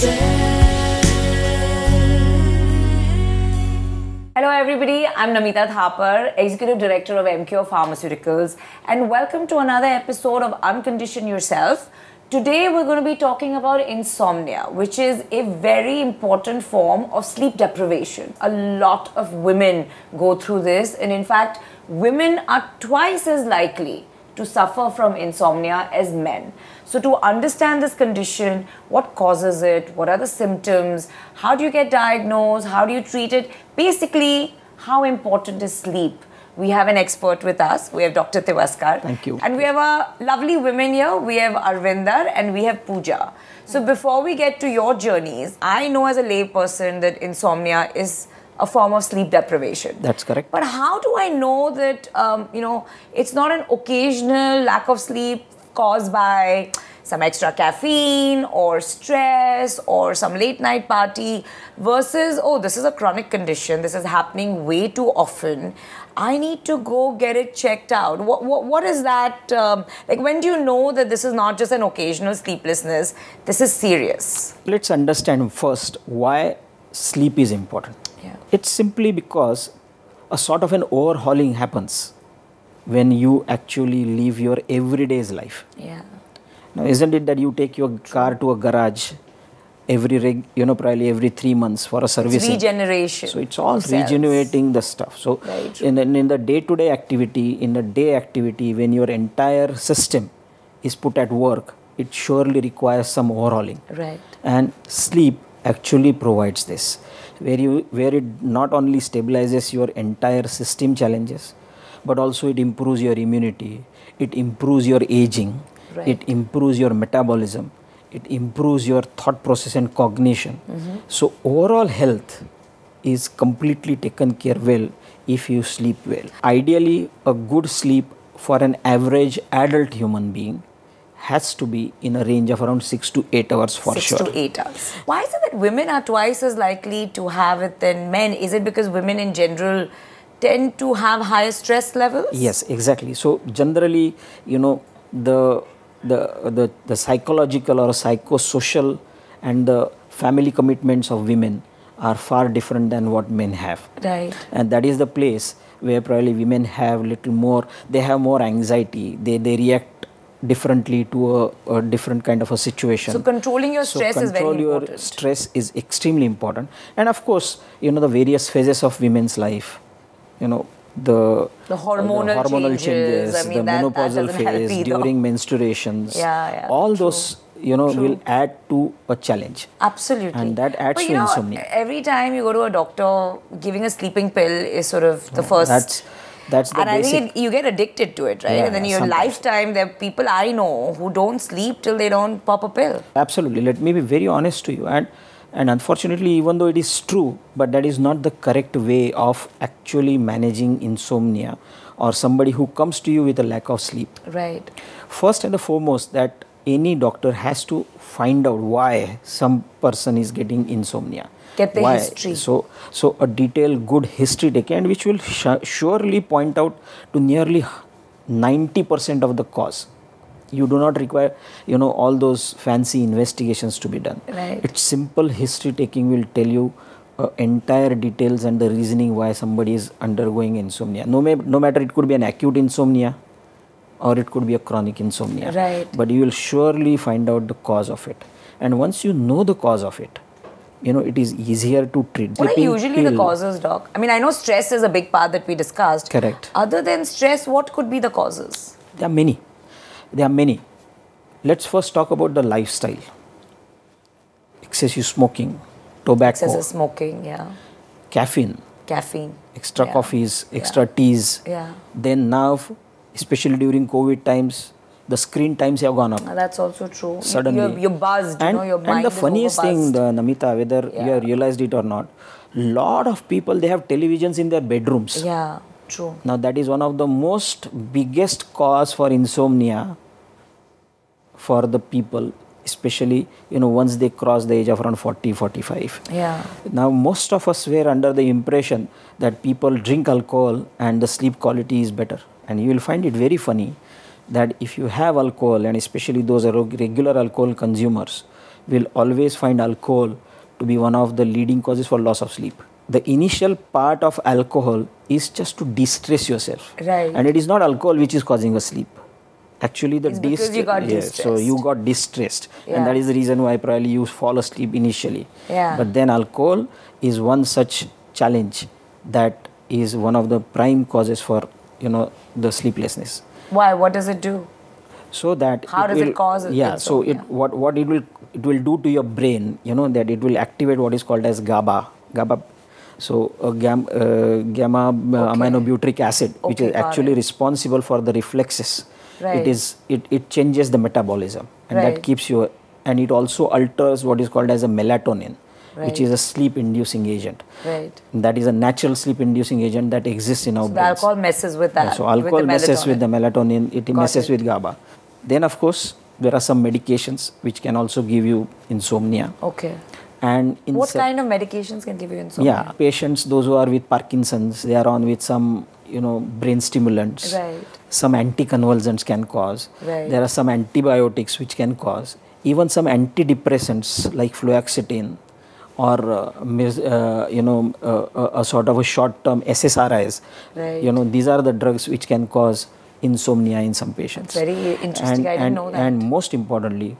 Hello everybody, I'm Namita Thapar, Executive Director of MKO Pharmaceuticals, and welcome to another episode of Uncondition Yourself. Today we're going to be talking about insomnia, which is a very important form of sleep deprivation. A lot of women go through this, and in fact, women are twice as likely to suffer from insomnia as men. So to understand this condition, what causes it, what are the symptoms, how do you get diagnosed, how do you treat it, basically how important is sleep? We have an expert with us. We have Dr. Tiwaskar. Thank you. And we have a lovely women here. We have Arvinder and we have Pooja. So before we get to your journeys, I know as a lay person that insomnia is a form of sleep deprivation. That's correct. But how do I know that, it's not an occasional lack of sleep caused by some extra caffeine or stress or some late night party versus, oh, this is a chronic condition. This is happening way too often. I need to go get it checked out. What is that? Like, when do you know that this is not just an occasional sleeplessness? This is serious. Let's understand first why sleep is important. Yeah. It's simply because a sort of an overhauling happens when you actually live your everyday's life. Yeah. Now, isn't it that you take your car to a garage probably every 3 months for a servicing? It's regeneration. So it's all regenerating the stuff. So right. in the day-to-day activity, when your entire system is put at work, it surely requires some overhauling. Right. And sleep actually provides this, where it not only stabilizes your entire system challenges, but also it improves your immunity, it improves your aging, right. it improves your metabolism, it improves your thought process and cognition. So overall health is completely taken care well if you sleep well. Ideally, a good sleep for an average adult human being has to be in a range of around 6 to 8 hours for sure. 6 to 8 hours. Why is it that women are twice as likely to have it than men? Is it because women in general tend to have higher stress levels? Yes, exactly. So generally, the psychological or psychosocial and the family commitments of women are far different than what men have. Right. And that is the place where probably women have little more, they have more anxiety, they react differently to a different kind of a situation. So controlling your stress is very important. Control your stress is extremely important. And of course, the various phases of women's life, the hormonal changes, the menopausal phase, during menstruations, all those will add to a challenge. Absolutely. And that adds to insomnia. Every time you go to a doctor, giving a sleeping pill is sort of the first. That's the and basic. I think you get addicted to it, right? Yeah, and then your sometimes. lifetime, there are people I know who don't sleep till they don't pop a pill. Absolutely. Let me be very honest to you. And unfortunately, even though it is true, but that is not the correct way of actually managing insomnia or somebody who comes to you with a lack of sleep. Right. First and the foremost, that any doctor has to find out why some person is getting insomnia. Get the history. So a detailed good history taken, which will surely point out to nearly 90% of the cause. You do not require, all those fancy investigations to be done. Right. It's simple history taking will tell you entire details and the reasoning why somebody is undergoing insomnia. No matter, it could be an acute insomnia or it could be a chronic insomnia. Right. But you will surely find out the cause of it. And once you know the cause of it, it is easier to treat. What are usually the causes, Doc? I mean, I know stress is a big part that we discussed. Correct. Other than stress, what could be the causes? There are many. Let's first talk about the lifestyle. Excessive smoking, tobacco. Excessive smoking, yeah. Caffeine. Extra coffees, extra teas. Yeah. Then now, especially during COVID times, the screen times have gone up. That's also true. Suddenly. You're buzzed, your mind and the is funniest thing, overbuzzed. Namita, whether you have realized it or not, lot of people, they have televisions in their bedrooms. Yeah, true. Now that is one of the most biggest cause for insomnia for the people, especially, once they cross the age of around 40, 45. Yeah. Now most of us were under the impression that people drink alcohol and the sleep quality is better. And you will find it very funny that if you have alcohol, and especially those are regular alcohol consumers, will always find alcohol to be one of the leading causes for loss of sleep. The initial part of alcohol is just to de-stress yourself. Right. And it is not alcohol which is causing a sleep. Actually, the it's because you got distressed. So you got distressed. Yeah. And that is the reason why probably you fall asleep initially. Yeah. But then alcohol is one such challenge that is one of the prime causes for, the sleeplessness. Why? What does it do? So that how does it cause it? Yeah. So what it will do to your brain, that it will activate what is called as GABA. So gamma aminobutyric acid, which is actually responsible for the reflexes. Right. It changes the metabolism, and that keeps you. And it also alters what is called as a melatonin, which is a sleep-inducing agent. Right. And that is a natural sleep-inducing agent that exists in our brains. The alcohol messes with that. So alcohol messes with the melatonin. It messes with GABA. Then of course there are some medications which can also give you insomnia. Okay. And what kind of medications can give you insomnia? Yeah, patients, those who are with Parkinson's, they are on with some, brain stimulants. Right. Some anticonvulsants can cause. Right. There are some antibiotics which can cause. Even some antidepressants like fluoxetine or, a sort of a short-term SSRIs. Right. These are the drugs which can cause insomnia in some patients. That's very interesting. I didn't know that. And most importantly,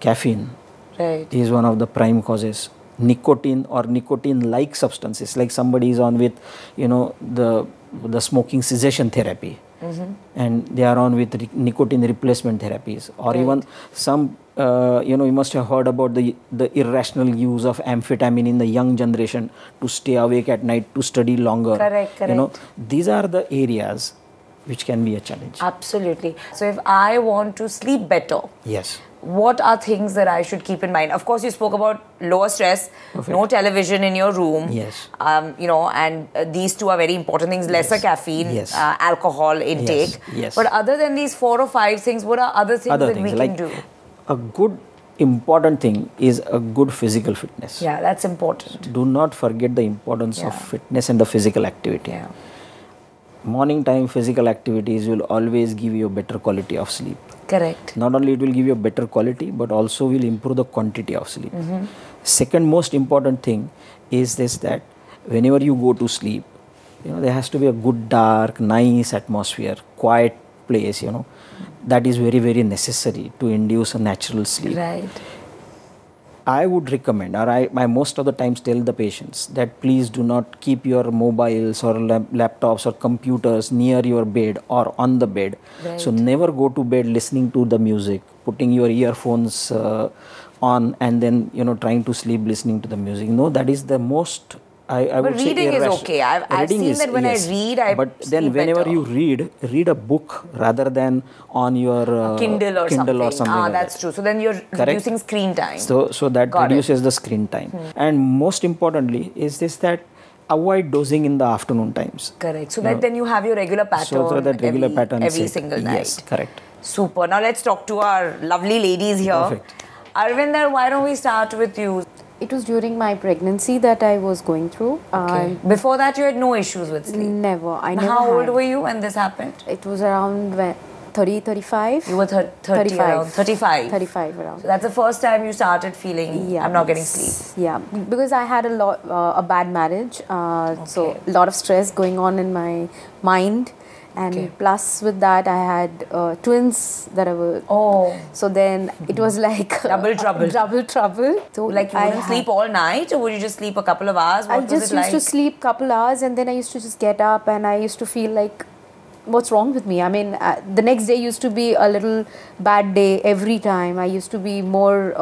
caffeine. Right. Is one of the prime causes. Nicotine or nicotine-like substances, like somebody is on with, the smoking cessation therapy, and they are on with nicotine replacement therapies, or even some, you must have heard about the irrational use of amphetamine in the young generation to stay awake at night to study longer. Correct. These are the areas which can be a challenge. Absolutely. So if I want to sleep better, yes, what are things that I should keep in mind? Of course, you spoke about lower stress, no television in your room. Yes. And these two are very important things. Lesser caffeine, alcohol intake. Yes. But other than these 4 or 5 things, what are other things that we can do? A good important thing is a good physical fitness. Yeah, that's important. Do not forget the importance of fitness and the physical activity. Yeah. Morning time physical activities will always give you a better quality of sleep. Correct. Not only it will give you a better quality, but also will improve the quantity of sleep. Second most important thing is this, that whenever you go to sleep, there has to be a good, dark, nice atmosphere, quiet place, that is very, very necessary to induce a natural sleep. Right. I would recommend, or I most of the times tell the patients that please do not keep your mobiles or laptops or computers near your bed or on the bed. Right. So never go to bed listening to the music, putting your earphones on and then trying to sleep listening to the music. No, that is the most. I would say reading is okay. I've seen that when I read, but then whenever better. you read a book rather than on your Kindle or something. Like that's true. So then you're reducing screen time. So that reduces the screen time. And most importantly is this, that avoid dozing in the afternoon times. Correct. So that then you have your regular pattern. So that regular pattern every single night. Yes, correct. Super. Now let's talk to our lovely ladies here. Perfect. Arvinder, why don't we start with you? It was during my pregnancy that I was going through. Okay. Before that, you had no issues with sleep? Never. How old were you when this happened? It was around 30, 35. You were 35. Around 35? 35 around. So that's the first time you started feeling, I'm not getting sleep? Yeah, because I had a bad marriage. So a lot of stress going on in my mind. And plus with that, I had twins that I were. Oh. So then it was like double trouble. Double trouble. So like you wouldn't sleep all night, or would you just sleep a couple of hours? What I just used to sleep a couple hours, and then I used to just get up, and I used to feel like, what's wrong with me? I mean, the next day used to be a little bad day every time. I used to be more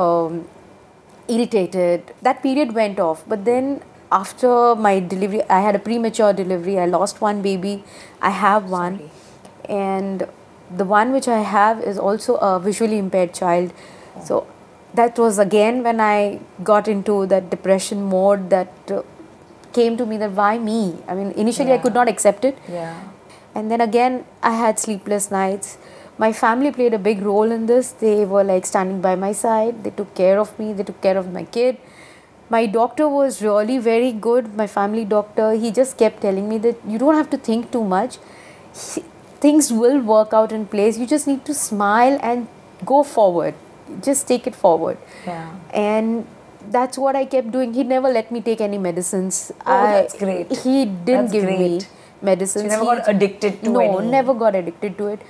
irritated. That period went off, but then after my delivery, I had a premature delivery. I lost one baby. I have one. Sorry. And the one which I have is also a visually impaired child. So that was again when I got into that depression mode that came to me, that why me? I mean, initially I could not accept it. Yeah. And then again, I had sleepless nights. My family played a big role in this. They were like standing by my side. They took care of me. They took care of my kid. My doctor was really very good, my family doctor. He just kept telling me that you don't have to think too much. Things will work out in place. You just need to smile and go forward. just take it forward. Yeah. And that's what I kept doing. He never let me take any medicines. That's great. He didn't give me medicines. So you never got addicted to No, never got addicted to it.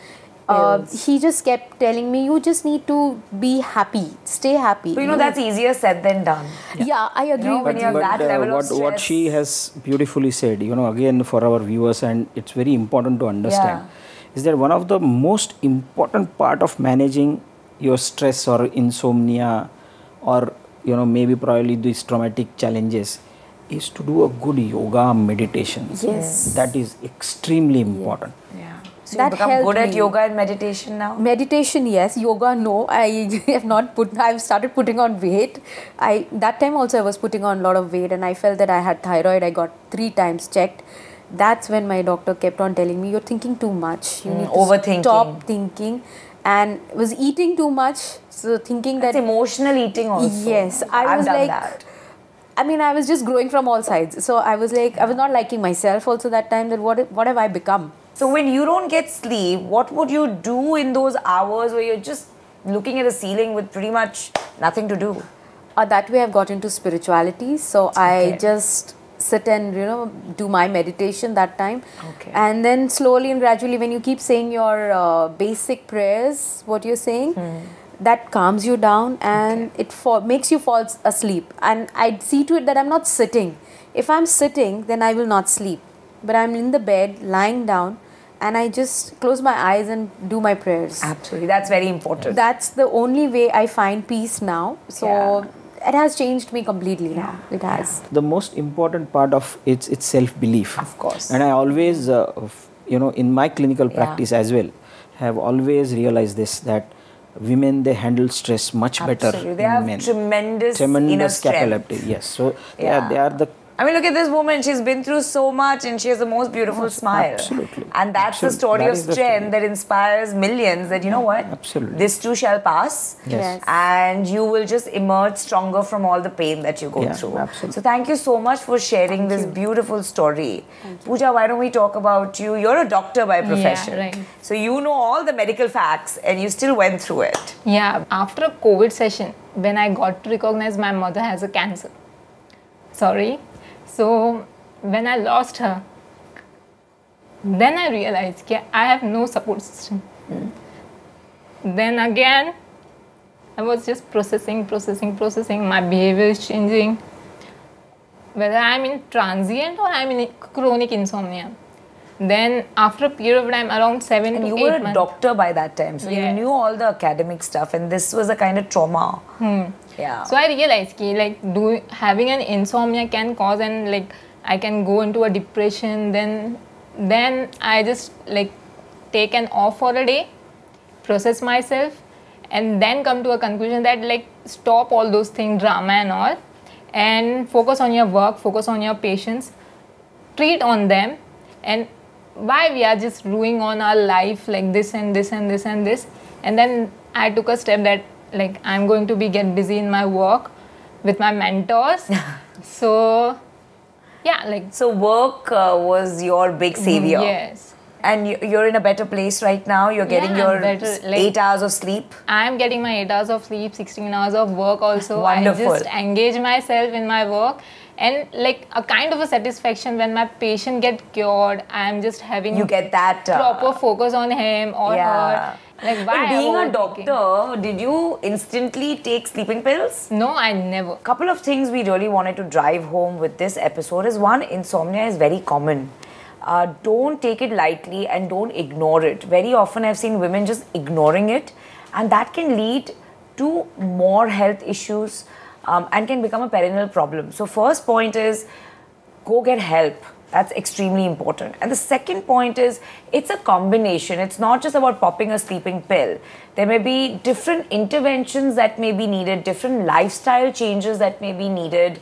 He just kept telling me, you just need to be happy, stay happy. But that's easier said than done. Yeah, I agree when with you have you. that level of what stress. she has beautifully said, again for our viewers, and it's very important to understand, is that one of the most important part of managing your stress or insomnia or maybe probably these traumatic challenges is to do a good yoga meditation. Yes. That is extremely important. Yeah. So That you've become helped good at me. yoga and meditation now? Meditation, yes. Yoga, no. I've started putting on weight. That time also I was putting on a lot of weight, and I felt that I had thyroid. I got 3 times checked. That's when my doctor kept on telling me, you're thinking too much. You need to overthinking. stop thinking. And was eating too much. So thinking That's that... emotional eating also. Yes. I've done that. I was just growing from all sides. So I was like, I was not liking myself also that time, that what have I become? So when you don't get sleep, what would you do in those hours where you're just looking at the ceiling with pretty much nothing to do? That way I've got into spirituality. So I just sit and do my meditation that time. Okay. And then slowly and gradually, when you keep saying your basic prayers, what you're saying, that calms you down, and it makes you fall asleep. And I see to it that I'm not sitting. If I'm sitting, then I will not sleep. But I'm in the bed, lying down, and I just close my eyes and do my prayers. Absolutely. That's very important. That's the only way I find peace now. So it has changed me completely now. It has. The most important part of it's self-belief. Of course. And I always, in my clinical practice as well, have always realized this, that women, they handle stress much better Absolutely. They than have men. tremendous inner strength. capability. Yes. So they are the... I mean, look at this woman. She's been through so much, and she has the most beautiful smile. Absolutely. And that's the story of strength that inspires millions. That what? Absolutely. This too shall pass. Yes. And you will just emerge stronger from all the pain that you go through. Absolutely. So thank you so much for sharing this beautiful story. Pooja, why don't we talk about you? You're a doctor by profession. Yeah, right. So you know all the medical facts, and you still went through it. Yeah, after a COVID session, when I got to recognize my mother has a cancer. So when I lost her, then I realized that I have no support system. Then again, I was just processing. My behavior is changing. Whether I'm in transient or I'm in chronic insomnia. Then after a period of time, around 7 to 8 months. You were a doctor by that time, so you knew all the academic stuff, and this was a kind of trauma. Yeah. So I realized that having an insomnia can cause, and I can go into a depression. Then I just take an off for a day, process myself, and then come to a conclusion that stop all those things, drama and all, and focus on your work, focus on your patients, treat on them, and why we are just ruining on our life like this and this and this and this. And then I took a step that I'm going to get busy in my work with my mentors. So So work was your big savior. Yes. And you're in a better place right now. You're getting your 8 hours of sleep. I'm getting my 8 hours of sleep, 16 hours of work also. Wonderful. I just engage myself in my work, and a kind of a satisfaction when my patient get cured. I'm just having You get that proper focus on him or her. But being a doctor, did you instantly take sleeping pills? No, I never. Couple of things we really wanted to drive home with this episode is, one, insomnia is very common. Don't take it lightly and don't ignore it. Very often I've seen women just ignoring it, and that can lead to more health issues and can become a perennial problem. So first point is, go get help. That's extremely important. And the second point is, it's a combination. It's not just about popping a sleeping pill. There may be different interventions that may be needed, different lifestyle changes that may be needed,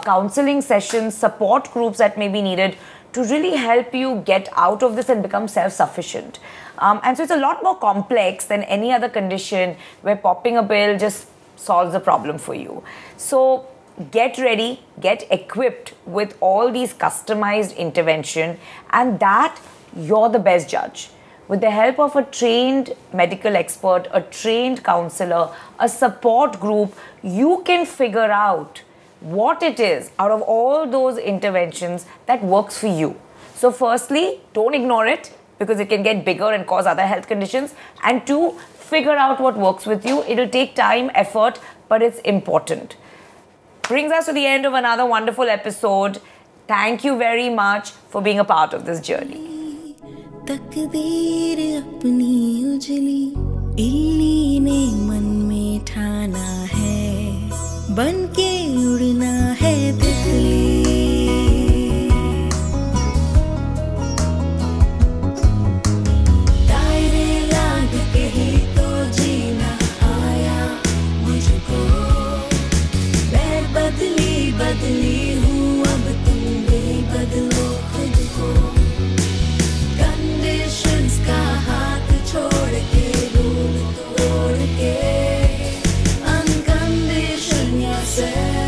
counseling sessions, support groups that may be needed to really help you get out of this and become self-sufficient. And so it's a lot more complex than any other condition where popping a pill just solves the problem for you. So get ready, get equipped with all these customized intervention, and that you're the best judge. with the help of a trained medical expert, a trained counselor, a support group, you can figure out what it is out of all those interventions that works for you. So firstly, don't ignore it because it can get bigger and cause other health conditions. And two, figure out what works with you. It'll take time, effort, but it's important. Brings us to the end of another wonderful episode. Thank you very much for being a part of this journey. तकदीर अपनी उजली इल्ली ने मन में ठाना है बन के उड़ना है तितली दायरे लाग के ही तो जीना आया मुझको मैं बदली हूँ अब तुम भी बदलो खुद को कंडीशंस का हाथ छोड़ के रूल तोड़ के Uncondition yourself